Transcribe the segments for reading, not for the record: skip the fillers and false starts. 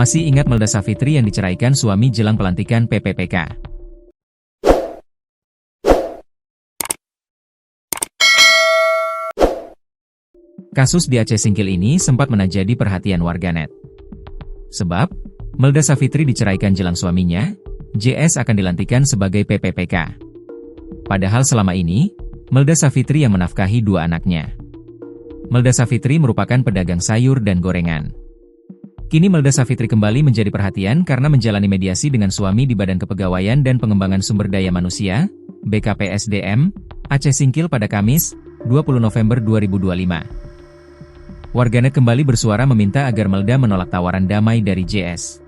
Masih ingat Melda Savitri yang diceraikan suami jelang pelantikan PPPK? Kasus di Aceh Singkil ini sempat menjadi perhatian warganet. Sebab, Melda Savitri diceraikan jelang suaminya, JS akan dilantikan sebagai PPPK. Padahal selama ini, Melda Savitri yang menafkahi dua anaknya. Melda Savitri merupakan pedagang sayur dan gorengan. Kini Melda Savitri kembali menjadi perhatian karena menjalani mediasi dengan suami di Badan Kepegawaian dan Pengembangan Sumber Daya Manusia, BKPSDM, Aceh Singkil pada Kamis, 20 November 2025. Warganet kembali bersuara meminta agar Melda menolak tawaran damai dari JS.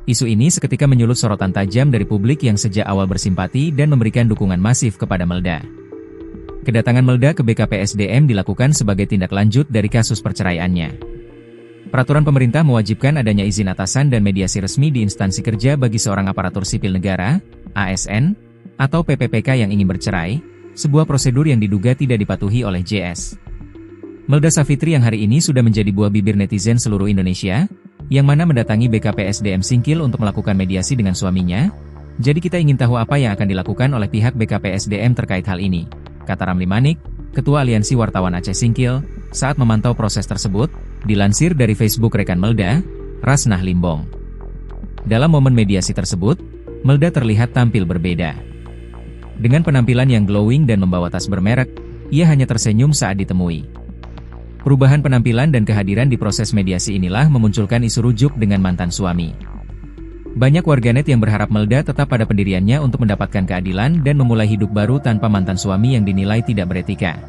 Isu ini seketika menyulut sorotan tajam dari publik yang sejak awal bersimpati dan memberikan dukungan masif kepada Melda. Kedatangan Melda ke BKPSDM dilakukan sebagai tindak lanjut dari kasus perceraiannya. Peraturan pemerintah mewajibkan adanya izin atasan dan mediasi resmi di instansi kerja bagi seorang aparatur sipil negara, ASN, atau PPPK yang ingin bercerai, sebuah prosedur yang diduga tidak dipatuhi oleh JS. Melda Savitri yang hari ini sudah menjadi buah bibir netizen seluruh Indonesia, yang mana mendatangi BKPSDM Singkil untuk melakukan mediasi dengan suaminya. Jadi kita ingin tahu apa yang akan dilakukan oleh pihak BKPSDM terkait hal ini, kata Ramli Manik, Ketua Aliansi Wartawan Aceh Singkil, saat memantau proses tersebut, dilansir dari Facebook rekan Melda, Rasnah Limbong. Dalam momen mediasi tersebut, Melda terlihat tampil berbeda. Dengan penampilan yang glowing dan membawa tas bermerek, ia hanya tersenyum saat ditemui. Perubahan penampilan dan kehadiran di proses mediasi inilah memunculkan isu rujuk dengan mantan suami. Banyak warganet yang berharap Melda tetap pada pendiriannya untuk mendapatkan keadilan dan memulai hidup baru tanpa mantan suami yang dinilai tidak beretika.